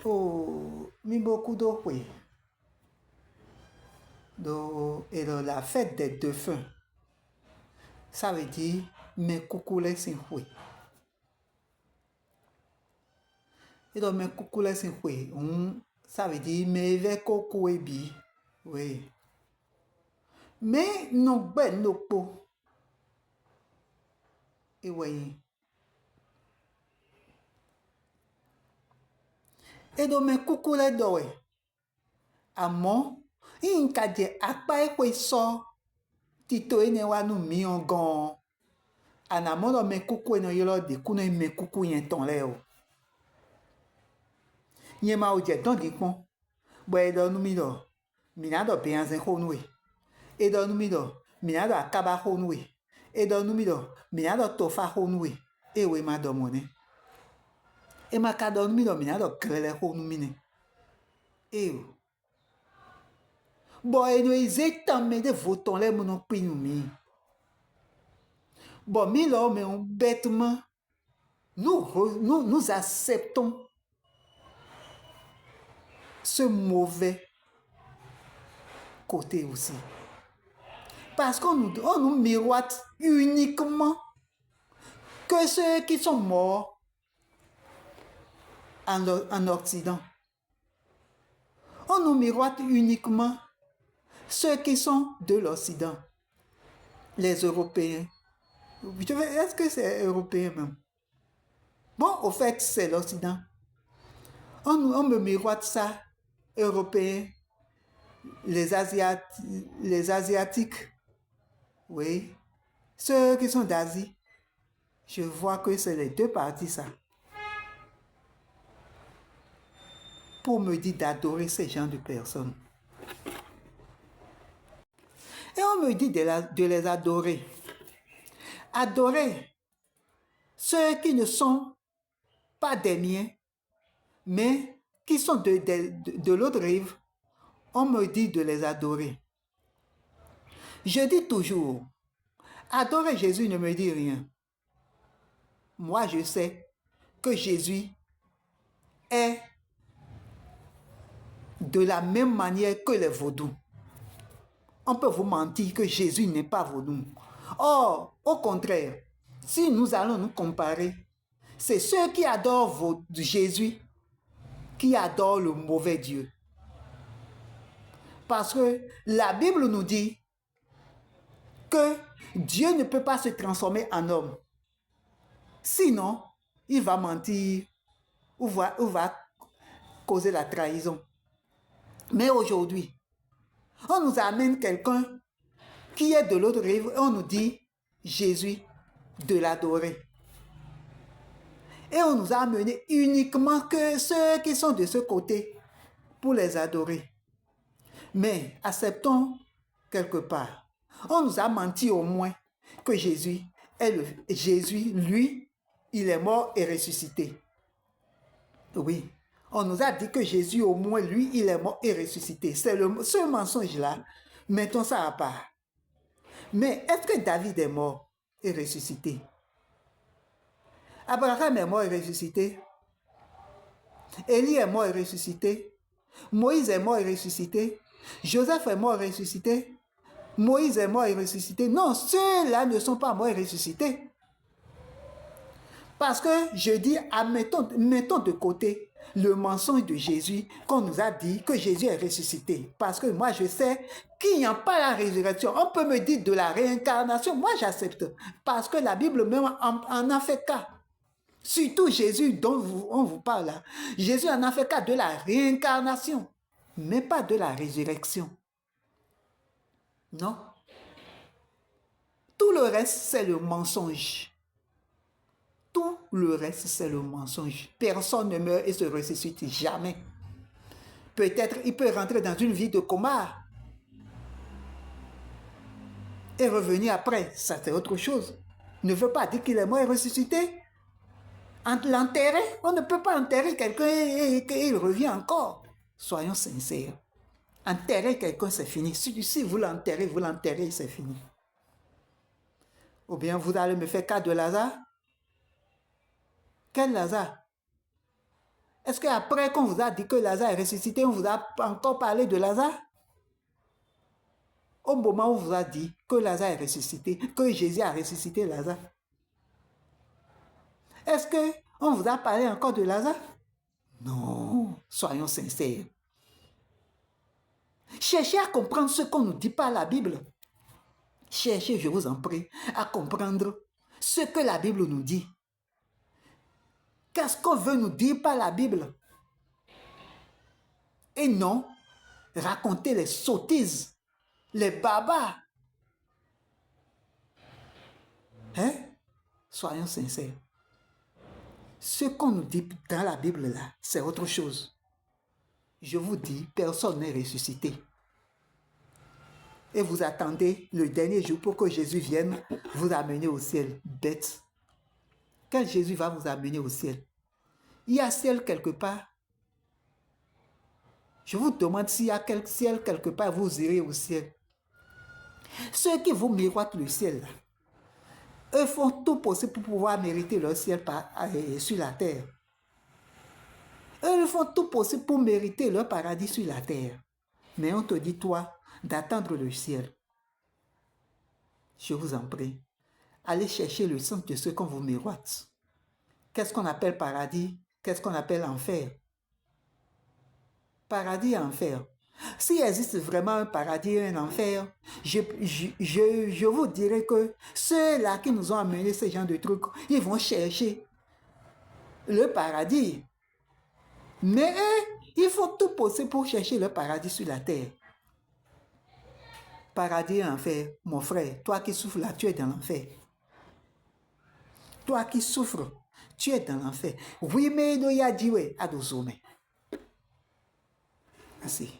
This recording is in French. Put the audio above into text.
Oh, mi beaucoup d'eau, oui. Et dans la fête des défunts, ça veut dire mes coucou les oui. Et dans mes coucou les oui, ça veut dire mes ve coucou et bi. Oui. Mais non, ben, non, po. Et oui. Et dans mes coucou les doé. Amon, in kadje akpa e kwe so. Tito ene wa nu mi ongon. Anamon do me coucou eno yolo de kuno me coucou yen ton le o. Nye ma o je don di pon. Bo e do nu mi do. Mina do beyanzen honwe. E do nu mi do. Mina do akaba honwe. E do nu mi do. Mina do tofa honwe. E we ma do mone. E ma ka do nu mi do. Mina do krele honu mine. E o. Bo e no exactement de voton le monon pinu mi. Bon, mi là, mais bêtement, nous acceptons ce mauvais côté aussi. Parce qu'on nous miroite uniquement que ceux qui sont morts en Occident. On nous miroite uniquement ceux qui sont de l'Occident. Les Européens. Est-ce que c'est européen même? Bon, au fait, c'est l'Occident. On me miroite ça, Européens, les Asiatiques, oui, ceux qui sont d'Asie. Je vois que c'est les deux parties, ça. Pour me dire d'adorer ces gens de personnes. Et on me dit de les adorer. Adorer ceux qui ne sont pas des miens, mais qui sont de l'autre rive. On me dit de les adorer. Je dis toujours, adorer Jésus ne me dit rien. Moi, je sais que Jésus est de la même manière que les vaudous. On peut vous mentir que Jésus n'est pas vaudou. Or, au contraire, si nous allons nous comparer, c'est ceux qui adorent Jésus qui adorent le mauvais Dieu. Parce que la Bible nous dit que Dieu ne peut pas se transformer en homme. Sinon, il va mentir ou va causer la trahison. Mais aujourd'hui, on nous amène quelqu'un qui est de l'autre rive et on nous dit Jésus de l'adorer. Et on nous a amené uniquement que ceux qui sont de ce côté pour les adorer. Mais acceptons quelque part. On nous a menti au moins que Jésus, lui, il est mort et ressuscité. Oui, on nous a dit que Jésus, au moins, lui, il est mort et ressuscité. C'est ce mensonge-là. Mettons ça à part. Mais est-ce que David est mort et ressuscité? Abraham est mort et ressuscité. Élie est mort et ressuscité. Moïse est mort et ressuscité. Joseph est mort et ressuscité. Moïse est mort et ressuscité. Non, ceux-là ne sont pas morts et ressuscités. Parce que je dis, mettons de côté le mensonge de Jésus qu'on nous a dit que Jésus est ressuscité. Parce que moi, je sais qu'il n'y a pas la résurrection. On peut me dire de la réincarnation. Moi, j'accepte. Parce que la Bible même en a fait cas. Surtout Jésus dont on vous parle là. Jésus en a fait cas de la réincarnation, mais pas de la résurrection. Non. Tout le reste, c'est le mensonge. Tout le reste, c'est le mensonge. Personne ne meurt et se ressuscite jamais. Peut-être il peut rentrer dans une vie de coma et revenir après. Ça, c'est autre chose. Ne veut pas dire qu'il est mort et ressuscité. L'enterrer, on ne peut pas enterrer quelqu'un et qu'il revient encore. Soyons sincères. Enterrer quelqu'un, c'est fini. Si vous l'enterrez, c'est fini. Ou bien vous allez me faire cas de Lazare. Quel Lazare? Est-ce qu'après qu'on vous a dit que Lazare est ressuscité, on vous a encore parlé de Lazare? Au moment où on vous a dit que Lazare est ressuscité, que Jésus a ressuscité Lazare, est-ce qu'on vous a parlé encore de Lazare? Non, soyons sincères. Cherchez à comprendre ce qu'on nous dit par la Bible. Cherchez, je vous en prie, à comprendre ce que la Bible nous dit. Qu'est-ce qu'on veut nous dire par la Bible? Et non, raconter les sottises, les barbares. Hein? Soyons sincères. Ce qu'on nous dit dans la Bible là, c'est autre chose. Je vous dis, personne n'est ressuscité. Et vous attendez le dernier jour pour que Jésus vienne vous amener au ciel. Bête. Quand Jésus va vous amener au ciel, il y a ciel quelque part. Je vous demande s'il y a quel ciel quelque part, vous irez au ciel. Ceux qui vous miroitent le ciel, eux font tout possible pour pouvoir mériter leur ciel sur la terre. Eux font tout possible pour mériter leur paradis sur la terre. Mais on te dit, toi, d'attendre le ciel. Je vous en prie, allez chercher le sens de ce qu'on vous miroite. Qu'est-ce qu'on appelle paradis? Qu'est-ce qu'on appelle enfer? Paradis et enfer. S'il existe vraiment un paradis et un enfer, je vous dirais que ceux-là qui nous ont amené ce genre de trucs, ils vont chercher le paradis. Mais eux, ils font tout possible pour chercher le paradis sur la terre. Paradis et enfer, mon frère, toi qui souffres là, tu es dans l'enfer. Toi qui souffres, tu es dans l'enfer. Oui, mais il y a dit, oui, à dos hommes. Merci.